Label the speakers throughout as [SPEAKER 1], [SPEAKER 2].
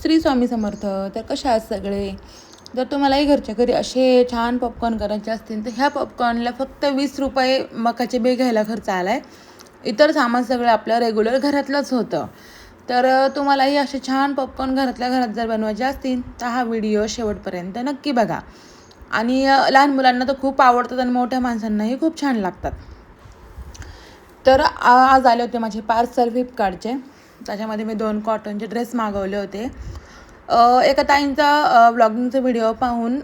[SPEAKER 1] श्री स्वामी समर्थ. तर कशा आहात सगळे? जर तुम्हालाही घरच्या घरी असे छान पॉपकॉर्न करायचे असतील तर ह्या पॉपकॉर्नला फक्त 20 रुपये मकाचे बे घ्यायला खर्च आला आहे. इतर सामान सगळं आपलं रेग्युलर घरातलंच होतं. तर तुम्हालाही असे छान पॉपकॉर्न घरातल्या घरात जर बनवायचे असतील तर हा व्हिडिओ शेवटपर्यंत नक्की बघा. आणि लहान मुलांना तर खूप आवडतात आणि मोठ्या माणसांनाही खूप छान लागतात. तर आज आले होते माझे पार्सल फ्लिपकार्टचे. त्याच्यामध्ये मी 2 कॉटनचे ड्रेस मागवले होते. एका ताईंचा ब्लॉगिंगचा व्हिडिओ पाहून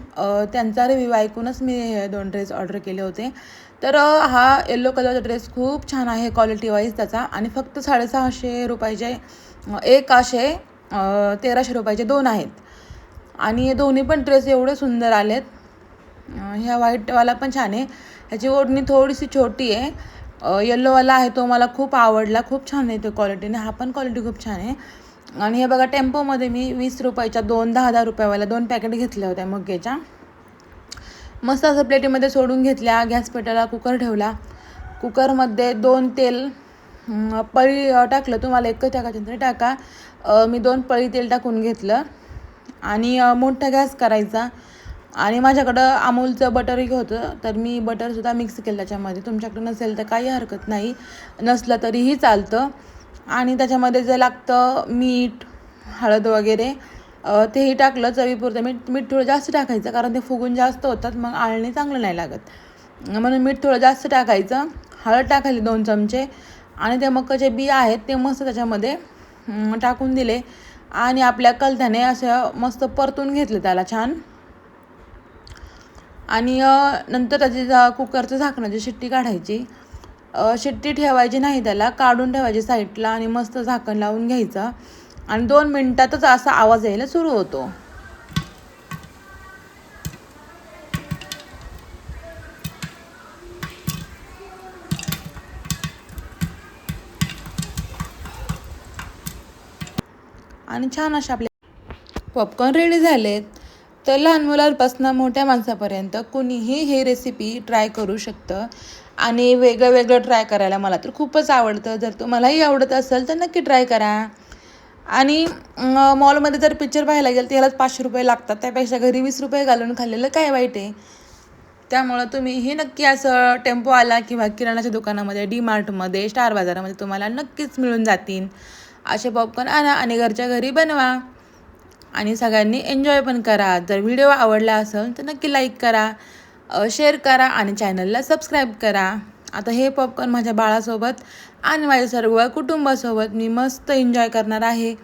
[SPEAKER 1] त्यांचा रिव्ह्यू ऐकूनच मी हे 2 ड्रेस ऑर्डर केले होते. तर हा येलो कलरचा ड्रेस खूप छान आहे क्वालिटी वाईज त्याचा, आणि फक्त 650 रुपयाचे एक असे 1300 रुपयाचे 2 आहेत. आणि दोन्ही पण ड्रेस एवढे सुंदर आलेत. ह्या व्हाईटवाला पण छान आहे. ह्याची ओढणी थोडीशी छोटी आहे. येल्लोवाला आहे तो मला खूप आवडला, खूप छान आहे तो क्वालिटीने. हा पण क्वालिटी खूप छान आहे. आणि हे बघा, टेम्पोमध्ये मी 20 रुपयाच्या 2 10-10 रुपयावाल्या 2 पॅकेट घेतल्या होत्या मग्गेच्या. मस्त असं प्लेटीमध्ये सोडून घेतल्या. गॅस पेटायला कुकर ठेवला. कुकरमध्ये 2 तेल पळी टाकलं. तुम्हाला एकच टाकायचं तरी टाका. मी 2 पळी तेल टाकून घेतलं आणि मोठा गॅस करायचा. आणि माझ्याकडं अमूलचं बटरही होतं, तर मी बटरसुद्धा मिक्स केलं त्याच्यामध्ये. तुमच्याकडे नसेल तर काही हरकत नाही, नसलं तरीही चालतं. आणि त्याच्यामध्ये जे लागतं मीठ, हळद वगैरे तेही टाकलं चवीपुरतं. मीठ थोडं जास्त टाकायचं, कारण ते फुगून जास्त होतात, मग आळणी चांगलं नाही लागत. म्हणून मीठ थोडं जास्त टाकायचं. हळद टाकायची 2 चमचे. आणि ते मकाचे बी आहेत ते मस्त त्याच्यामध्ये टाकून दिले. आणि आपल्या कलथ्याने असं मस्त परतून घेतलं त्याला छान. आणि नंतर त्याची कुकरचं झाकणाची शिट्टी काढायची. शिट्टी ठेवायची नाही, त्याला काढून ठेवायची साईडला आणि मस्त झाकण लावून घ्यायचं. आणि 2 मिनटातच असा आवाज यायला सुरू होतो. आणि छान अशा आपले पॉपकॉर्न रेडी झालेत. तर लहान मुलांपासून मोठ्या माणसापर्यंत कुणीही ही रेसिपी ट्राय करू शकतं. आणि वेगळं वेगळं ट्राय करायला मला तर खूपच आवडतं. जर तुम्हालाही आवडत असेल तर नक्की ट्राय करा. आणि मॉलमध्ये जर पिक्चर पाहायला गेलं तर यालाच 500 रुपये लागतात. त्यापेक्षा घरी 20 रुपये घालून खाल्लेलं काय वाईट आहे. त्यामुळं तुम्हीही नक्की असं टेम्पो आला किंवा किराणाच्या दुकानामध्ये, डी मार्टमध्ये, स्टार बाजारामध्ये तुम्हाला नक्कीच मिळून जातील. असे पॉपकॉर्न आणा आणि घरच्या घरी बनवा आणि सगळ्यांनी एन्जॉय पण करा. जर व्हिडिओ आवडला असेल तर नक्की लाईक करा, शेअर करा आणि चॅनलला सबस्क्राईब करा. आता हे पॉपकॉर्न माझ्या बाळासोबत आणि माझ्या सर्व कुटुंबासोबत मी मस्त एन्जॉय करणार आहे.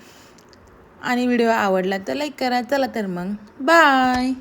[SPEAKER 1] आणि व्हिडिओ आवडला तर लाईक करा. चला तर मग बाय.